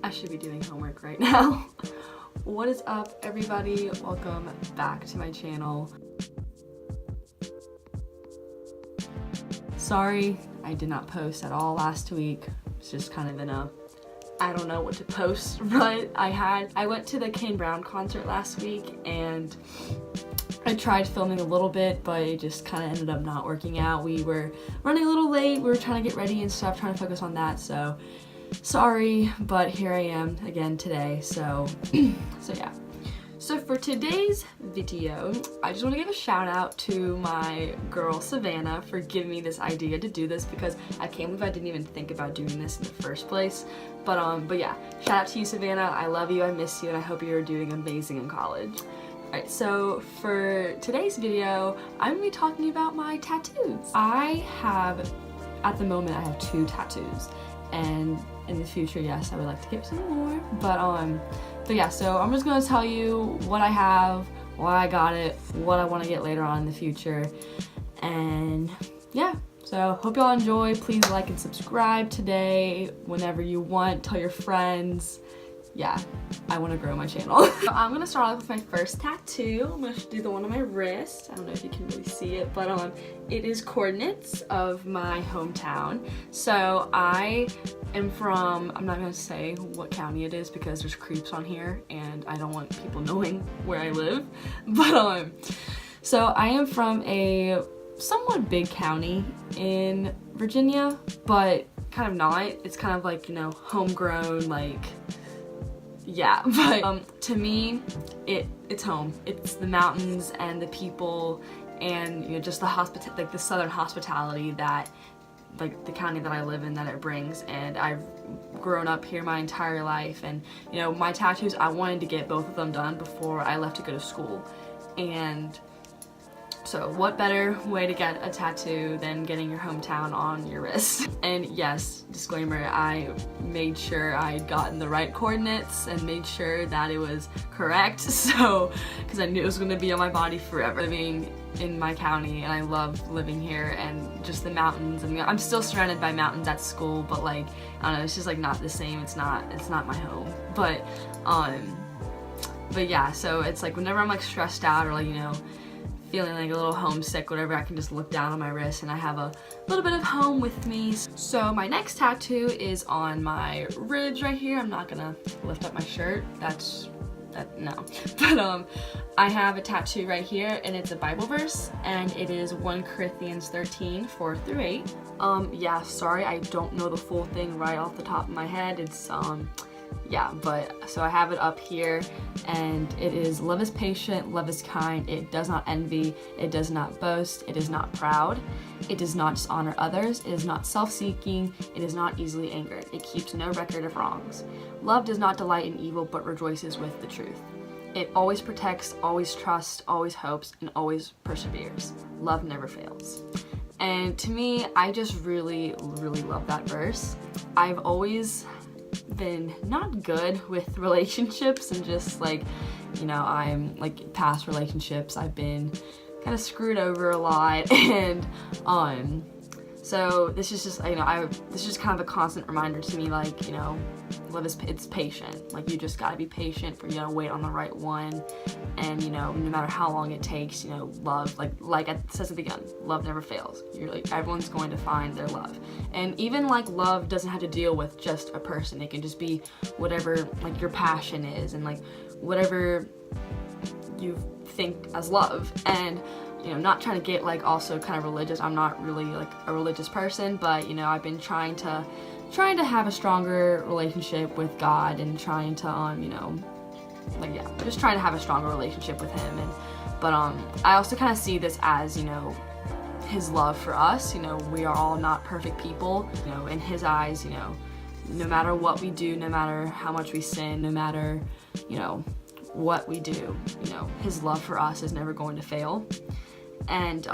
I should be doing homework right now. What is up, everybody? Welcome back to my channel. Sorry, I did not post at all last week. It's just kind of in a, I don't know what to post, but I went to the Kane Brown concert last week and I tried filming a little bit, but it just kind of ended up not working out. We were running a little late. We were trying to get ready and stuff, trying to focus on that. So sorry, but here I am again today. So yeah. So for today's video, I just want to give a shout out to my girl Savannah for giving me this idea to do this, because I can't believe I didn't even think about doing this in the first place. But yeah, shout out to you, Savannah. I love you, I miss you, and I hope you're doing amazing in college. Alright, so for today's video, I'm going to be talking about my tattoos. At the moment, I have 2 tattoos, and in the future, yes, I would like to get some more, but yeah, so I'm just going to tell you what I have, why I got it, what I want to get later on in the future, and yeah. So hope y'all enjoy. Please like and subscribe today whenever you want. Tell your friends. Yeah, I want to grow my channel. So I'm going to start off with my first tattoo. I'm going to do the one on my wrist. I don't know if you can really see it, but it is coordinates of my hometown. So I am from, I'm not going to say what county it is because there's creeps on here and I don't want people knowing where I live. But so I am from a somewhat big county in Virginia, but kind of not. It's kind of like, you know, homegrown, like, yeah, but to me, it's home. It's the mountains and the people and, you know, just the southern hospitality that, like, the county that I live in, that it brings. And I've grown up here my entire life, and, you know, my tattoos, I wanted to get both of them done before I left to go to school. And so what better way to get a tattoo than getting your hometown on your wrist? And yes, disclaimer, I made sure I'd gotten the right coordinates and made sure that it was correct, so, because I knew it was going to be on my body forever. Living in my county, and I love living here, and just the mountains, and I'm still surrounded by mountains at school, but like, I don't know, it's just like not the same. It's not my home. But yeah, so it's like whenever I'm like stressed out or like, you know, feeling like a little homesick, whatever, I can just look down on my wrist and I have a little bit of home with me. So my next tattoo is on my ribs right here. I'm not gonna lift up my shirt, no. But I have a tattoo right here, and it's a Bible verse, and it is 1 Corinthians 13, 4-8. Yeah, sorry, I don't know the full thing right off the top of my head. It's yeah, but so I have it up here, and it is, love is patient, love is kind, it does not envy, it does not boast, it is not proud, it does not dishonor others, it is not self-seeking, it is not easily angered, it keeps no record of wrongs. Love does not delight in evil, but rejoices with the truth. It always protects, always trusts, always hopes, and always perseveres. Love never fails. And to me, I just really, really love that verse. I've always been not good with relationships, and just like, you know, I'm like past relationships, I've been kind of screwed over a lot, and so this is just, you know, this is just kind of a constant reminder to me, like, you know, love is, it's patient. Like, you just gotta be patient, for you gotta wait on the right one, and, you know, no matter how long it takes, you know, love, like it says at the beginning, love never fails. You're like, everyone's going to find their love. And even like love doesn't have to deal with just a person. It can just be whatever like your passion is, and like whatever you think as love. And, you know, not trying to get like also kind of religious. I'm not really like a religious person, but, you know, I've been trying to have a stronger relationship with God, and trying to, you know, like, yeah, just trying to have a stronger relationship with him. And but I also kind of see this as, you know, his love for us. You know, we are all not perfect people, you know, in his eyes. You know, no matter what we do, no matter how much we sin, no matter, you know, what we do, you know, his love for us is never going to fail. And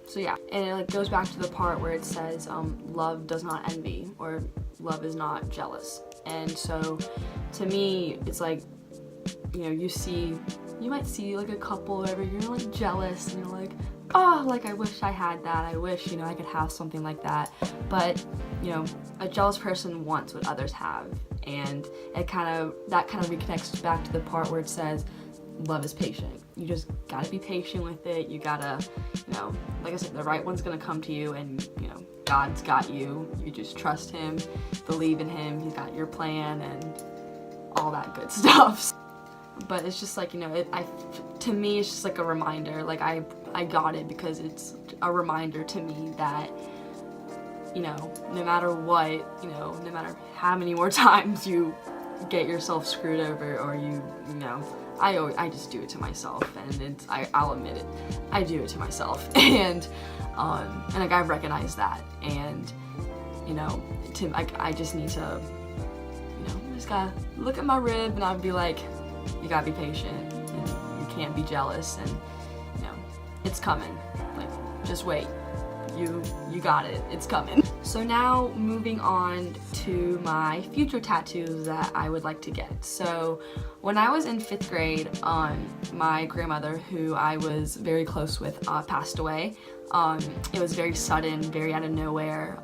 so yeah, and it like goes back to the part where it says love does not envy, or love is not jealous. And so to me, it's like, you know, you see you might see like a couple wherever you're like jealous and you're like, oh, like I wish I had that. I wish, I could have something like that. But, a jealous person wants what others have. And that kind of reconnects back to the part where it says, love is patient. You just gotta be patient with it. You gotta, like I said, the right one's gonna come to you, and, God's got you. You just trust him, believe in him. He's got your plan and all that good stuff. But it's just like, to me, it's just like a reminder. Like, I got it because it's a reminder to me that, no matter what, no matter how many more times you get yourself screwed over, or I just do it to myself, and I'll admit it, I do it to myself, and like I recognize that, and I just need to, just gotta look at my rib, and I'd be like, you gotta be patient, and you can't be jealous, and it's coming. Like, just wait. You got it. It's coming. So now moving on to my future tattoos that I would like to get. So when I was in 5th grade, my grandmother, who I was very close with, passed away. It was very sudden, very out of nowhere.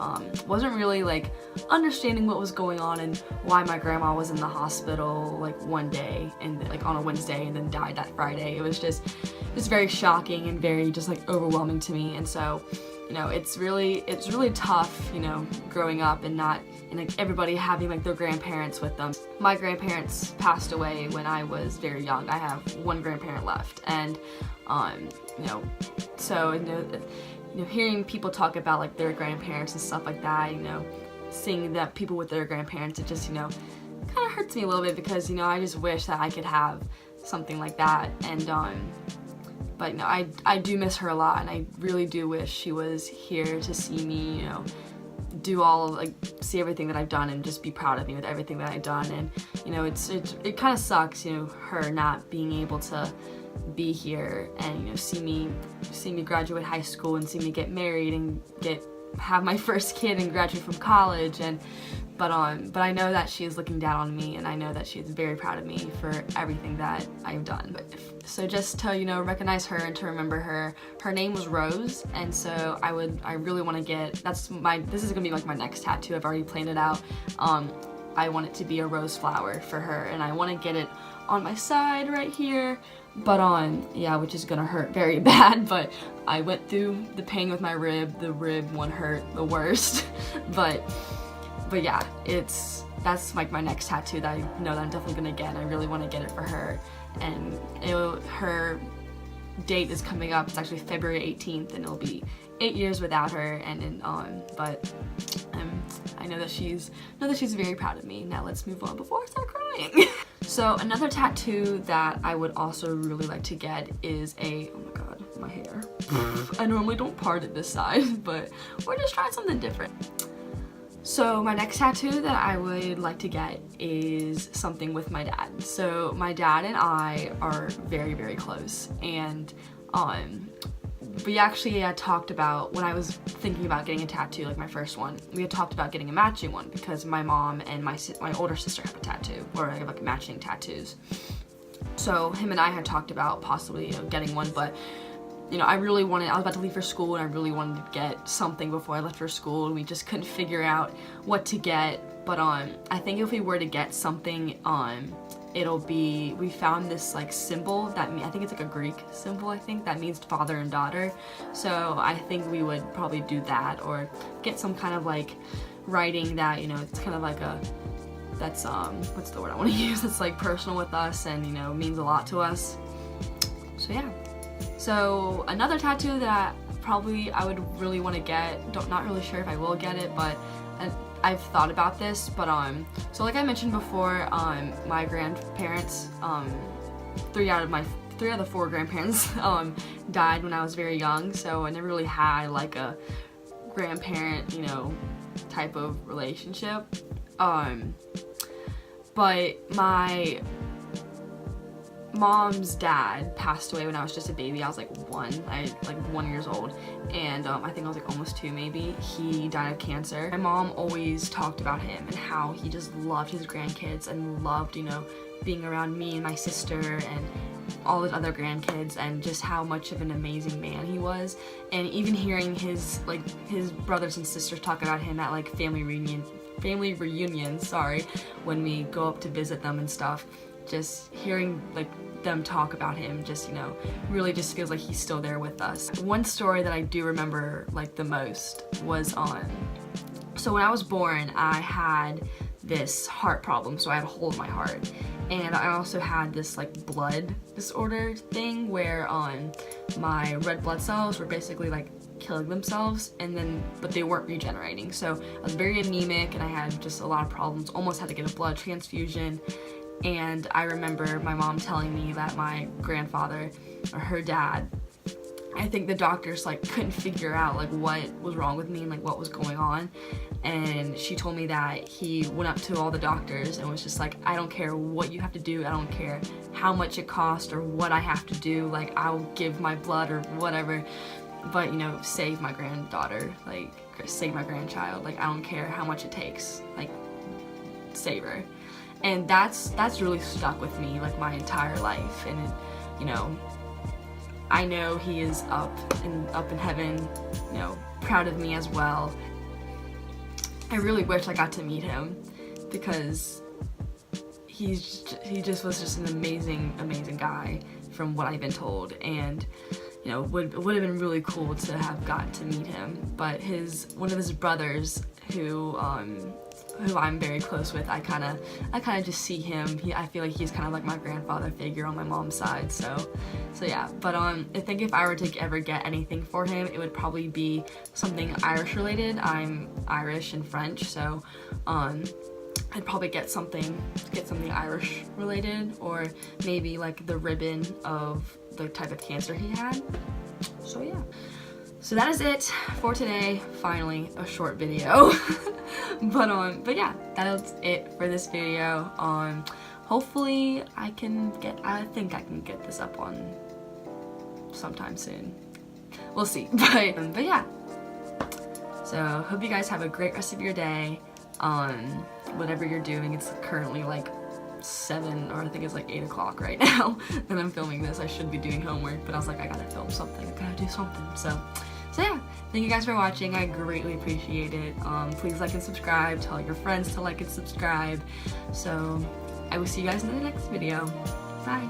Wasn't really like understanding what was going on and why my grandma was in the hospital like one day and like on a Wednesday and then died that Friday. It was just very shocking and very just like overwhelming to me. And so, it's really tough, growing up and like everybody having like their grandparents with them. My grandparents passed away when I was very young. I have one grandparent left, and so hearing people talk about like their grandparents and stuff like that, seeing that people with their grandparents, it just kind of hurts me a little bit, because I just wish that I could have something like that. And but I do miss her a lot, and I really do wish she was here to see me, see everything that I've done and just be proud of me with everything that I've done. And it kind of sucks, her not being able to be here and see me graduate high school and see me get married and have my first kid and graduate from college. But I know that she is looking down on me, and I know that she is very proud of me for everything that I've done. So just to recognize her and to remember her. Her name was Rose, and so I really want to get, this is gonna be like my next tattoo. I've already planned it out. I want it to be a rose flower for her, and I want to get it on my side right here. But which is gonna hurt very bad, but I went through the pain with my rib. The rib one hurt the worst, but yeah, that's like my next tattoo that I know that I'm definitely gonna get. I really want to get it for her, and her date is coming up. It's actually February 18th, and it'll be 8 years without her. And but I know that she's very proud of me. Now let's move on before I start crying. So another tattoo that I would also really like to get is oh my god, my hair. I normally don't part it this side, but we're just trying something different. So my next tattoo that I would like to get is something with my dad. So my dad and I are very, very close, and we actually had talked about, when I was thinking about getting a tattoo, like my first one, we had talked about getting a matching one, because my mom and my older sister have a tattoo, or like matching tattoos. So him and I had talked about possibly getting one, but I really wanted, I was about to leave for school, and I really wanted to get something before I left for school, and we just couldn't figure out what to get. But I think if we were to get something, we found this like symbol that I think it's like a Greek symbol, I think, that means father and daughter. So I think we would probably do that, or get some kind of like writing that, it's kind of like that's what's the word I want to use, that's like personal with us and means a lot to us. So yeah. So another tattoo that I would really want to get, not really sure if I will get it, but I've thought about this, but so like I mentioned before, my grandparents, three out of the 4 grandparents died when I was very young, so I never really had like a grandparent, type of relationship. But mom's dad passed away when I was just a baby. I was like 1 years old, and I think I was like almost 2 maybe. He died of cancer. My mom always talked about him and how he just loved his grandkids and loved, you know, being around me and my sister and all his other grandkids, and just how much of an amazing man he was. And even hearing his brothers and sisters talk about him at like family reunions, when we go up to visit them and stuff, just hearing like them talk about him just, you know, really just feels like he's still there with us. One story that I do remember like the most was so when I was born, I had this heart problem, so I had a hole in my heart, and I also had this like blood disorder thing where my red blood cells were basically like killing themselves, but they weren't regenerating. So I was very anemic and I had just a lot of problems, almost had to get a blood transfusion. And I remember my mom telling me that my grandfather, or her dad, I think the doctors like couldn't figure out like what was wrong with me and like what was going on. And she told me that he went up to all the doctors and was just like, I don't care what you have to do, I don't care how much it costs or what I have to do, like I'll give my blood or whatever, but you know, save my granddaughter, like save my grandchild, like I don't care how much it takes, like save her. And that's really stuck with me like my entire life. And you know, I know he is up in heaven, you know, proud of me as well. I really wish I got to meet him, because he just was just an amazing guy from what I've been told, and you know, would have been really cool to have gotten to meet him. But one of his brothers, who I'm very close with, I kind of just see him. I feel like he's kind of like my grandfather figure on my mom's side. So yeah. But I think if I were to ever get anything for him, it would probably be something Irish related. I'm Irish and French, so I'd probably get something Irish related, or maybe like the ribbon of the type of cancer he had. So yeah. So that is it for today. Finally, a short video. but yeah, that is it for this video. Hopefully I think I can get this up on sometime soon. We'll see. But yeah. So hope you guys have a great rest of your day. Whatever you're doing. It's currently like 7, or I think it's like 8 o'clock right now that I'm filming this. I should be doing homework, but I was like, I gotta film something, I gotta do something. So yeah, thank you guys for watching. I greatly appreciate it. Please like and subscribe. Tell your friends to like and subscribe. So I will see you guys in the next video. Bye.